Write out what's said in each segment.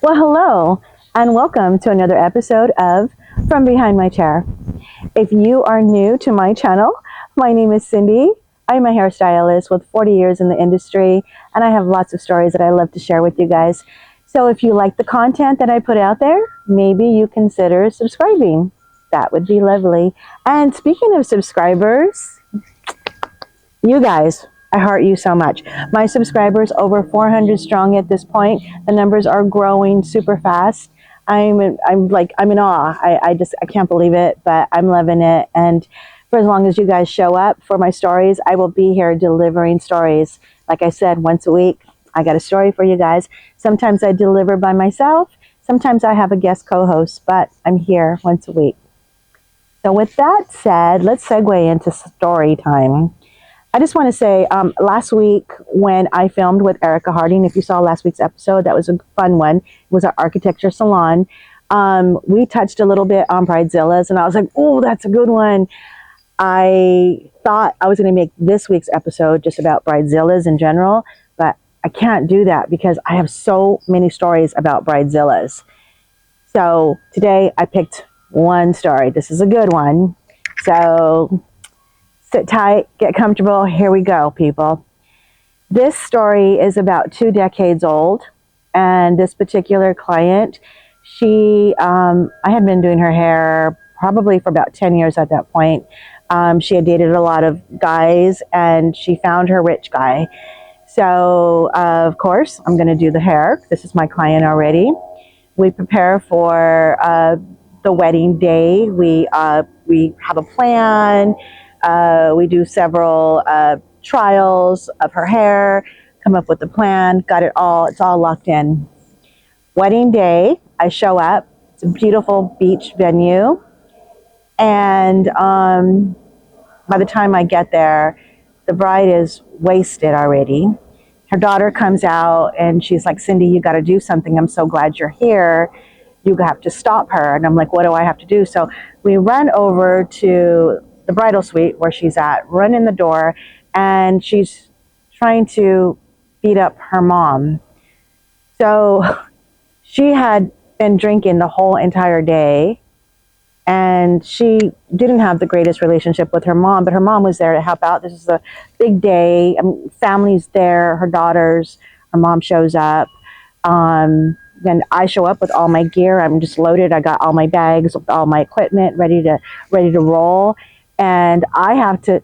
Well, hello, and welcome to another episode of From Behind My Chair. If you are new to my channel, my name is Syndie. I'm a hairstylist with 40 years in the industry, and I have lots of stories that I love to share with you guys. So if you like the content that I put out there, maybe you consider subscribing. That would be lovely. And speaking of subscribers, you guys, I heart you so much. My subscribers over 400 strong at this point. The numbers are growing super fast. I'm in awe. I can't believe it, but I'm loving it. And for as long as you guys show up for my stories, I will be here delivering stories. Like I said, once a week, I got a story for you guys. Sometimes I deliver by myself. Sometimes I have a guest co-host, but I'm here once a week. So with that said, let's segue into story time. I just want to say, last week when I filmed with Erica Harding, if you saw last week's episode, that was a fun one. It was our architecture salon. We touched a little bit on Bridezillas, and I was like, oh, that's a good one. I thought I was going to make this week's episode just about Bridezillas in general, but I can't do that because I have so many stories about Bridezillas. So today I picked one story. This is a good one. So sit tight, get comfortable. Here we go, people. This story is about 2 decades old, and this particular client, I had been doing her hair probably for about 10 years at that point. She had dated a lot of guys, and she found her rich guy. So, of course, I'm going to do the hair. This is my client already. We prepare for the wedding day. We have a plan. We do several trials of her hair, come up with the plan, got it all, it's all locked in. Wedding day, I show up. It's a beautiful beach venue. And by the time I get there, the bride is wasted already. Her daughter comes out and she's like, Syndie, you got to do something. I'm so glad you're here. You have to stop her. And I'm like, what do I have to do? So we run over to the bridal suite where she's at, run in the door, and she's trying to beat up her mom. So she had been drinking the whole entire day, and she didn't have the greatest relationship with her mom, but her mom was there to help out. This is a big day. Family's there, her daughters, her mom shows up. Then I show up with all my gear. I'm just loaded. I got all my bags with all my equipment ready to roll. And I have to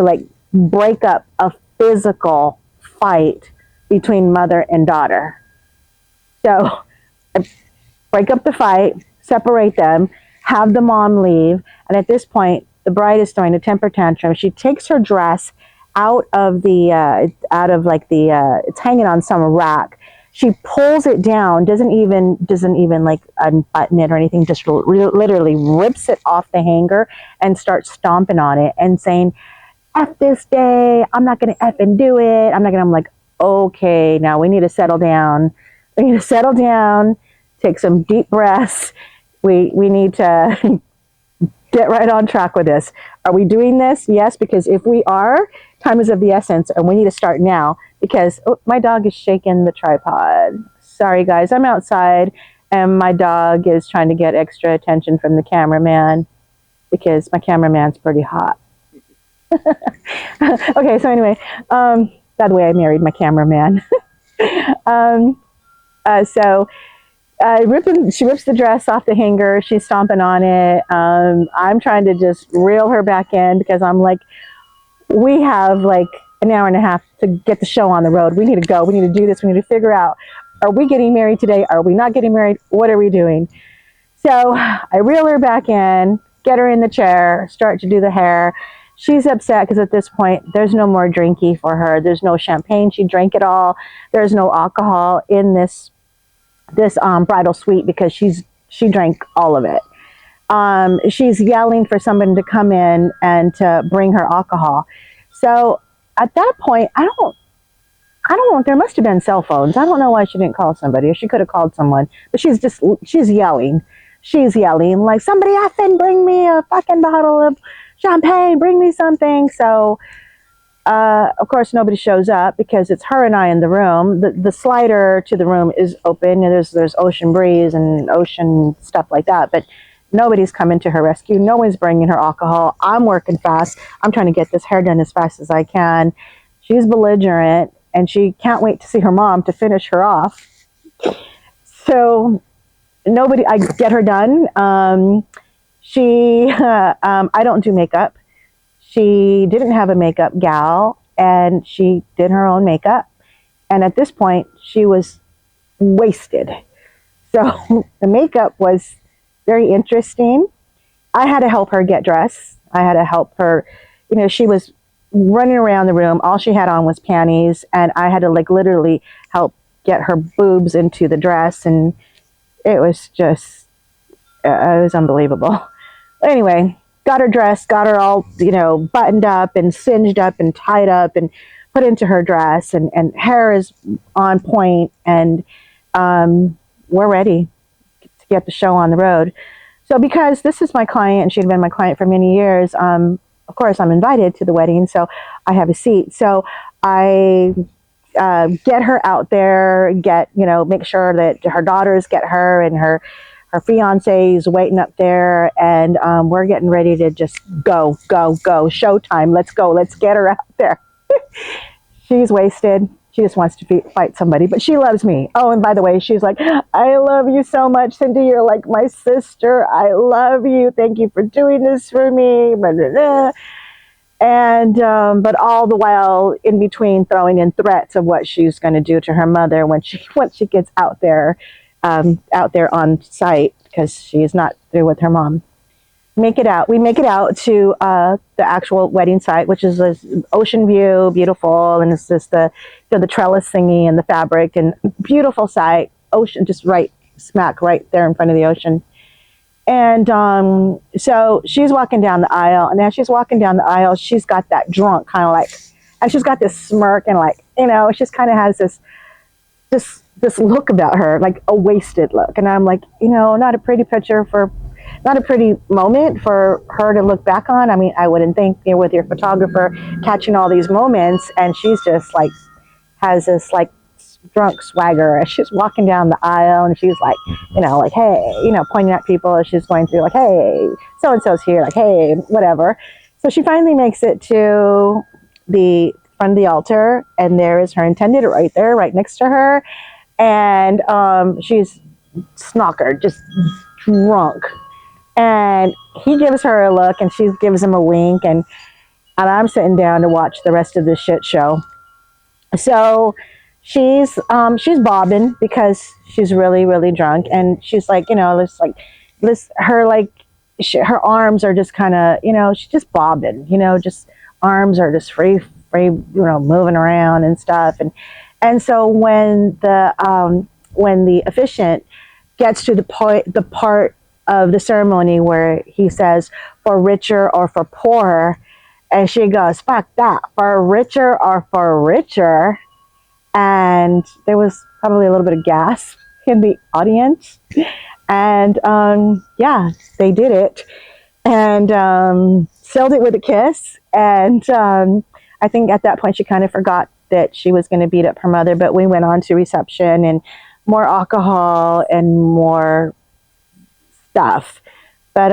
like break up a physical fight between mother and daughter. So I break up the fight, separate them, have the mom leave. And at this point, the bride is throwing a temper tantrum. She takes her dress out of it's hanging on some rack. She pulls it down, doesn't even like unbutton it or anything, just literally rips it off the hanger and starts stomping on it and saying, F this day, I'm not going to F and do it. I'm like, okay, now we need to settle down. Take some deep breaths. We need to get right on track with this. Are we doing this? Yes, because if we are, time is of the essence, and we need to start now because my dog is shaking the tripod. Sorry, guys, I'm outside, and my dog is trying to get extra attention from the cameraman because my cameraman's pretty hot. Okay, so anyway, by the way, I married my cameraman. She rips the dress off the hanger. She's stomping on it. I'm trying to just reel her back in because I'm like, we have like an hour and a half to get the show on the road. We need to go. We need to do this. We need to figure out, are we getting married today? Are we not getting married? What are we doing? So I reel her back in, get her in the chair, start to do the hair. She's upset because at this point, there's no more drinky for her. There's no champagne. She drank it all. There's no alcohol in this bridal suite because she drank all of it. She's yelling for someone to come in and to bring her alcohol. So at that point, I don't know, there must have been cell phones. I don't know why she didn't call somebody, or she could have called someone, but she's yelling. She's yelling like, somebody effing bring me a fucking bottle of champagne, bring me something. So Of course, nobody shows up because it's her and I in the room. The slider to the room is open, and there's ocean breeze and ocean stuff like that, but nobody's coming to her rescue. No one's bringing her alcohol. I'm working fast. I'm trying to get this hair done as fast as I can. She's belligerent, and she can't wait to see her mom to finish her off. So I get her done. I don't do makeup. She didn't have a makeup gal, and she did her own makeup. And at this point, she was wasted. So the makeup was very interesting. I had to help her get dressed. I had to help her. She was running around the room. All she had on was panties, and I had to literally help get her boobs into the dress, and it was just, it was unbelievable. Anyway, got her dressed, got her all, buttoned up and singed up and tied up and put into her dress, and hair is on point, and we're ready to get the show on the road. So because this is my client, and she'd been my client for many years, of course I'm invited to the wedding, so I have a seat. So I get her out there, make sure that her daughters get her, and her fiance is waiting up there, and we're getting ready to just go, showtime. Let's go. Let's get her out there. She's wasted. She just wants to fight somebody, but she loves me. Oh, and by the way, she's like, I love you so much, Syndie. You're like my sister. I love you. Thank you for doing this for me. Blah, blah, blah. And but all the while, in between, throwing in threats of what she's going to do to her mother once she gets out there on site, because she's not through with her mom. We make it out to the actual wedding site, which is this ocean view, beautiful, and it's just the trellis thingy and the fabric, and beautiful site, ocean just right smack right there in front of the ocean. And so she's walking down the aisle, and as she's walking down the aisle, she's got that drunk kind of like, and she's got this smirk, and she just kind of has this look about her, like a wasted look. And I'm like, not a pretty moment for her to look back on. I mean, I wouldn't think, with your photographer catching all these moments, and she's just like, has this like drunk swagger as she's walking down the aisle, and she's like, like, hey, pointing at people as she's going through, like, hey, so-and-so's here, like, hey, whatever. So she finally makes it to the front of the altar, and there is her intended right there, right next to her. And she's snockered, just drunk. And he gives her a look, and she gives him a wink, and I'm sitting down to watch the rest of this shit show. So she's bobbing because she's really, really drunk, and she's like, her arms are just kind of, she's just bobbing, just arms are just free, moving around and stuff. And so when the officiant gets to the part of the ceremony where he says, for richer or for poorer, and she goes, fuck that, for richer or for richer. And there was probably a little bit of gasp in the audience. And yeah, they did it, and sealed it with a kiss. And I think at that point she kind of forgot that she was going to beat up her mother, but we went on to reception and more alcohol and more stuff. But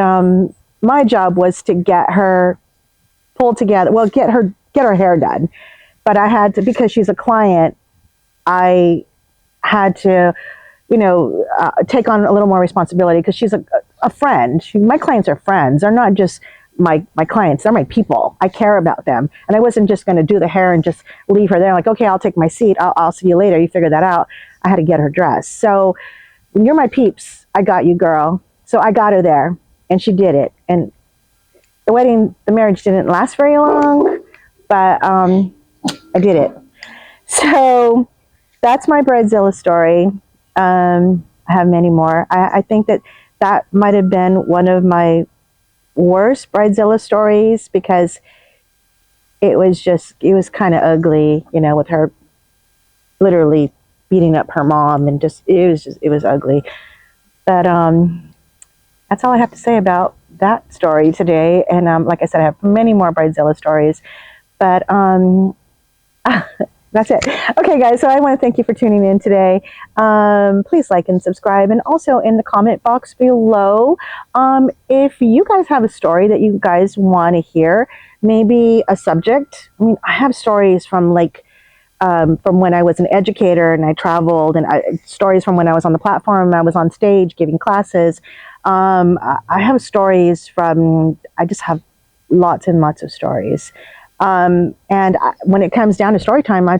my job was to get her pulled together, get her hair done. But I had to, because she's a client, I had to, take on a little more responsibility, because she's a friend. My clients are friends. They're not just my clients, they're my people. I care about them. And I wasn't just going to do the hair and just leave her there like, okay, I'll take my seat. I'll see you later. You figure that out. I had to get her dressed. So when you're my peeps, I got you, girl. So I got her there, and she did it. And the marriage didn't last very long, but I did it. So that's my Bridezilla story. I have many more. I think that might have been one of my worst Bridezilla stories, because it was kind of ugly, with her literally beating up her mom, and it was ugly. But that's all I have to say about that story today. And like I said, I have many more Bridezilla stories, But that's it. Okay, guys, so I want to thank you for tuning in today. Please like and subscribe. And also in the comment box below, if you guys have a story that you guys want to hear, maybe a subject. I mean, I have stories from from when I was an educator and I traveled, and stories from when I was on the platform, I was on stage giving classes. I have stories I just have lots and lots of stories. When it comes down to story time, I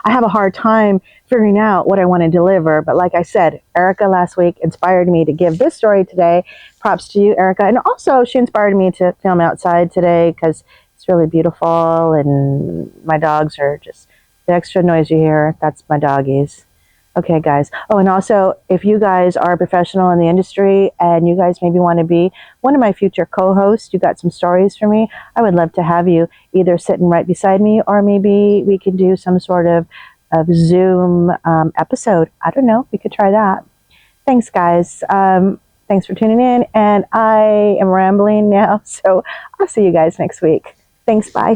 have a hard time figuring out what I want to deliver. But like I said, Erica last week inspired me to give this story today. Props to you, Erica. And also she inspired me to film outside today because it's really beautiful and my dogs are just the extra noise you hear. That's my doggies. Okay, guys. Oh, and also, if you guys are a professional in the industry and you guys maybe want to be one of my future co-hosts, you got some stories for me, I would love to have you either sitting right beside me or maybe we can do some sort of Zoom episode. I don't know. We could try that. Thanks, guys. Thanks for tuning in. And I am rambling now, so I'll see you guys next week. Thanks. Bye.